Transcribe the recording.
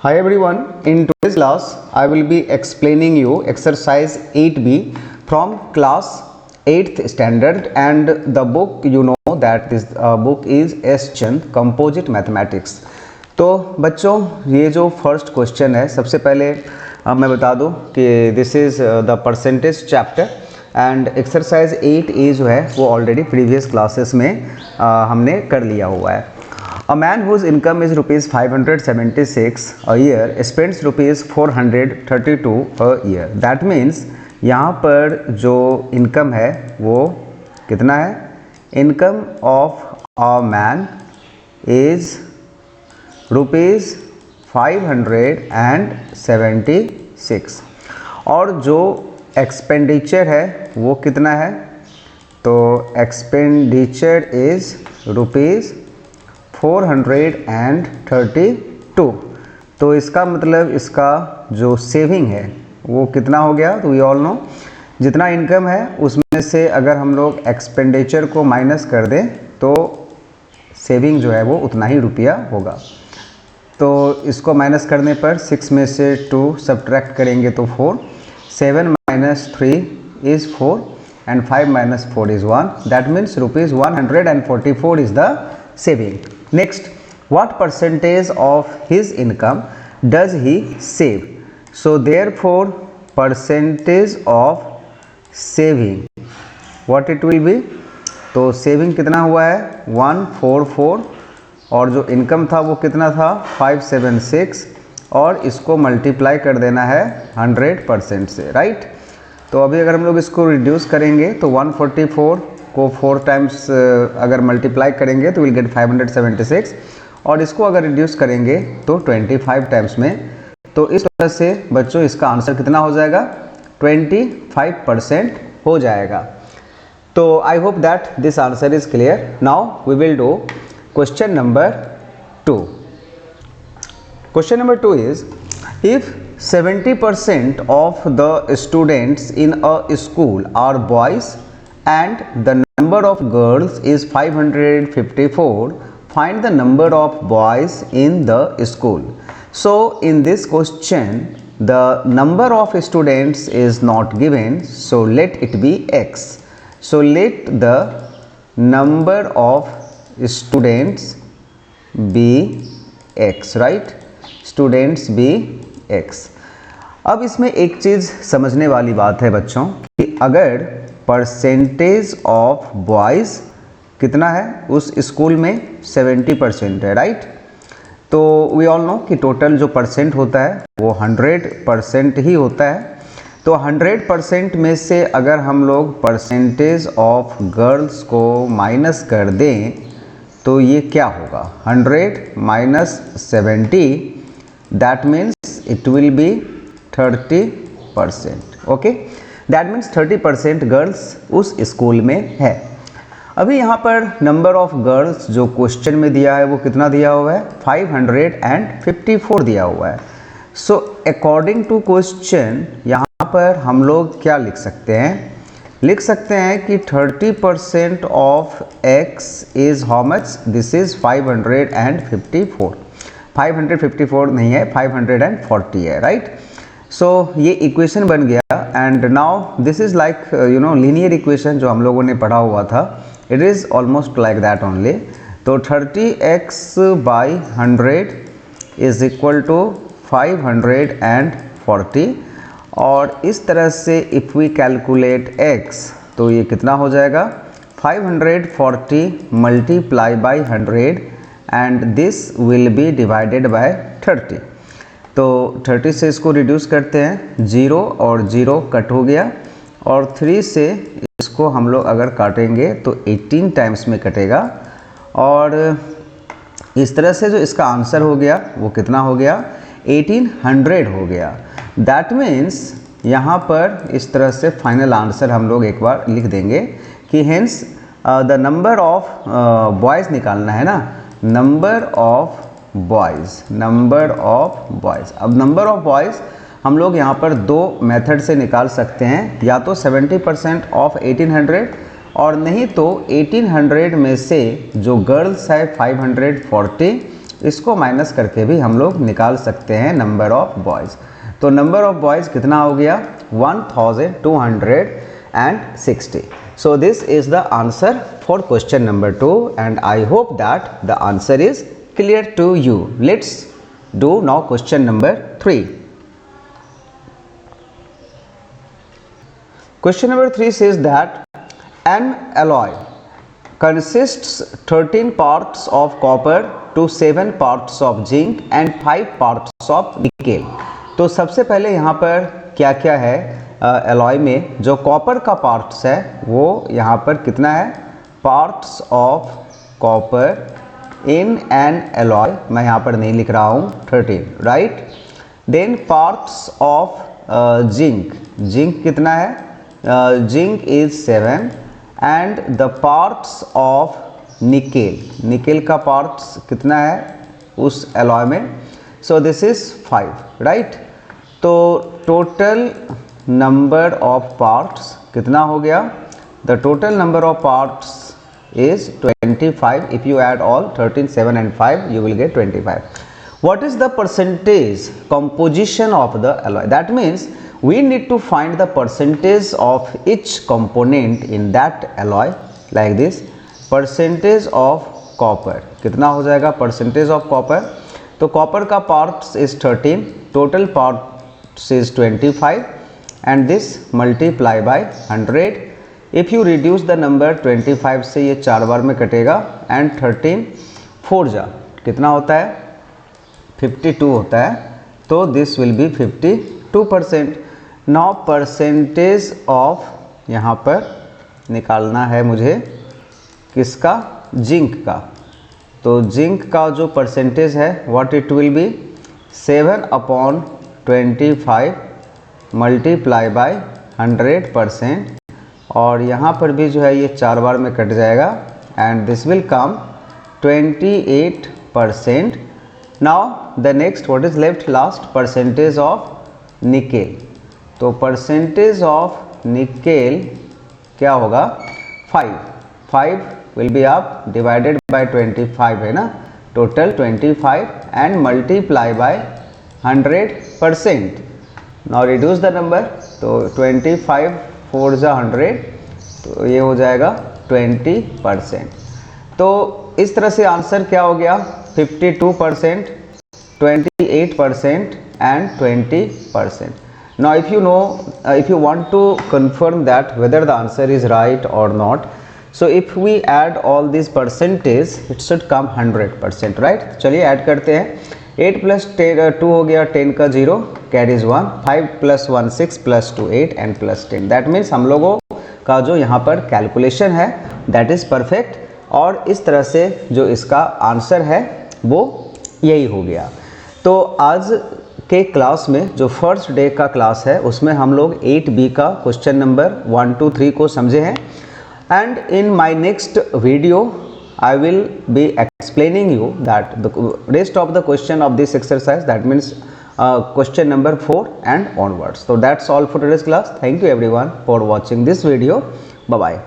Hi everyone, in today's class I will be explaining you exercise 8b from class 8th standard and the book you know that this book is S. Chand Composite Mathematics। तो बच्चों ये जो first question है सबसे पहले मैं बता दूं कि this is the percentage chapter and exercise 8a जो है वो ऑलरेडी प्रीवियस क्लासेस में हमने कर लिया हुआ है। A man whose income is rupees 576 a year spends rupees 432 a year. That means यहाँ पर जो इनकम है वो कितना है? Income of a man is rupees 576 और जो एक्सपेंडिचर है वो कितना है? तो एक्सपेंडिचर इज रुपीज़ 432। तो इसका मतलब इसका जो सेविंग है वो कितना हो गया? तो वी ऑल नो जितना इनकम है उसमें से अगर हम लोग एक्सपेंडिचर को माइनस कर दें तो सेविंग जो है वो उतना ही रुपया होगा। तो इसको माइनस करने पर 6 में से 2 सब्ट्रैक्ट करेंगे तो 4, 7 minus 3 is 4 and 5 minus 4 is 1। That means rupees 144 is the saving. Next, what percentage of his income does he save? So therefore percentage of saving what it will be? तो saving कितना हुआ है? 144 और जो income था वो कितना था? 576 और इसको मल्टीप्लाई कर देना है 100% से, राइट? तो अभी अगर हम लोग इसको रिड्यूस करेंगे तो 144 को 4 टाइम्स अगर मल्टीप्लाई करेंगे तो विल गेट 576 और इसको अगर रिड्यूस करेंगे तो 25 टाइम्स में। तो इस तरह से बच्चों इसका आंसर कितना हो जाएगा? 25% हो जाएगा। तो I hope that this answer is clear. Now we will do question number 2। Question number 2 is if 70% of the students in a school are boys and the number of girls is 554, find the number of boys in the school. So in this question the number of students is not given, so let it be x. So let the number of students be x, right? Students be x. अब इसमें एक चीज़ समझने वाली बात है बच्चों कि अगर परसेंटेज ऑफ बॉयज़ कितना है उस स्कूल में 70% है, राइट? तो वी ऑल नो कि टोटल जो परसेंट होता है वो 100% ही होता है। तो 100% में से अगर हम लोग परसेंटेज ऑफ गर्ल्स को माइनस कर दें तो ये क्या होगा? 100 minus 70 that means it will be 30%। Okay, that means 30% girls उस स्कूल में है। अभी यहाँ पर नंबर ऑफ गर्ल्स जो क्वेश्चन में दिया है वो कितना दिया हुआ है? 554 दिया हुआ है। सो अकॉर्डिंग टू क्वेश्चन यहाँ पर हम लोग क्या लिख सकते हैं? लिख सकते हैं कि 30% of x is how much? This is 554। 554 नहीं है, 540 है, राइट? सो ये इक्वेशन बन गया and now this is like you know linear equation जो हम लोगों ने पढ़ा हुआ था। It is almost like that only. तो 30x by 100 is equal to 540 और इस तरह से इफ़ वी कैलकुलेट x तो ये कितना हो जाएगा? 540 multiply by 100 and this will be divided by 30। तो 30 से इसको रिड्यूस करते हैं, 0 और 0 कट हो गया और 3 से इसको हम लोग अगर काटेंगे तो 18 टाइम्स में कटेगा और इस तरह से जो इसका आंसर हो गया वो कितना हो गया? 1800 हो गया। दैट मीन्स यहाँ पर इस तरह से फाइनल आंसर हम लोग एक बार लिख देंगे कि hence the number of boys निकालना है ना, नंबर ऑफ बॉयज़। अब नंबर ऑफ बॉयज़ हम लोग यहाँ पर 2 मेथड से निकाल सकते हैं, या तो 70% ऑफ 1800 और नहीं तो 1800 में से जो गर्ल्स है 540 इसको माइनस करके भी हम लोग निकाल सकते हैं नंबर ऑफ बॉयज़। तो नंबर ऑफ बॉयज़ कितना हो गया 1260। So this is the answer for question number 2 and I hope that the answer is clear to you. Let's do now question number 3। Question number 3 says that an alloy consists 13 parts of copper to 7 parts of zinc and 5 parts of nickel। तो सबसे पहले यहाँ पर क्या क्या है alloy में, जो कॉपर का पार्ट्स है वो यहाँ पर कितना है, parts of copper in an alloy, मैं यहाँ पर नहीं लिख रहा हूँ 13, right. Then parts of zinc, zinc कितना है, zinc is 7 and the parts of nickel, nickel का पार्ट्स कितना है उस एलॉय में, सो दिस इज 5, राइट। तो टोटल नंबर ऑफ पार्ट्स कितना हो गया, the total number of parts is 25. If you add all 13, 7 and 5 you will get 25. What is the percentage composition of the alloy? That means we need to find the percentage of each component in that alloy like this. Percentage of copper कितना हो जाएगा, percentage of copper, तो copper का parts is 13, total parts is 25 and this multiply by 100. If you reduce the number 25 से ये 4 बार में कटेगा and 13 4 जा कितना होता है 52 होता है, तो this will be 52%. Now percentage of यहाँ पर निकालना है मुझे किसका, जिंक का, तो जिंक का जो परसेंटेज है what it will be 7/25 multiply by 100%, और यहाँ पर भी जो है ये 4 बार में कट जाएगा and this will come 28%. Now the next what is left last, percentage of nickel, तो परसेंटेज ऑफ निकेल क्या होगा 5 will be up divided by 25 है ना, total 25 and multiply by 100%. Now reduce the number, तो 25 4 जा 100, तो ये हो जाएगा 20%. तो इस तरह से आंसर क्या हो गया 52%, 28% and 20%. Now if you know, if you want to confirm that whether the answer is right or not, so if we add all these percentage it should come 100%, right. चलिए ऐड करते हैं, 8 + 2 हो गया 10 का 0 carries 1, 5 + 1 6 + 2 8 and +10. That means हम लोगों का जो यहाँ पर कैलकुलेशन है दैट इज़ परफेक्ट, और इस तरह से जो इसका आंसर है वो यही हो गया. तो आज के क्लास में जो फर्स्ट डे का क्लास है उसमें हम लोग 8B का क्वेश्चन नंबर 1 2 3 को समझे हैं, and in my next video I will be explaining you that the rest of the question of this exercise, that means question number 4 and onwards. So that's all for today's class. Thank you everyone for watching this video. Bye bye.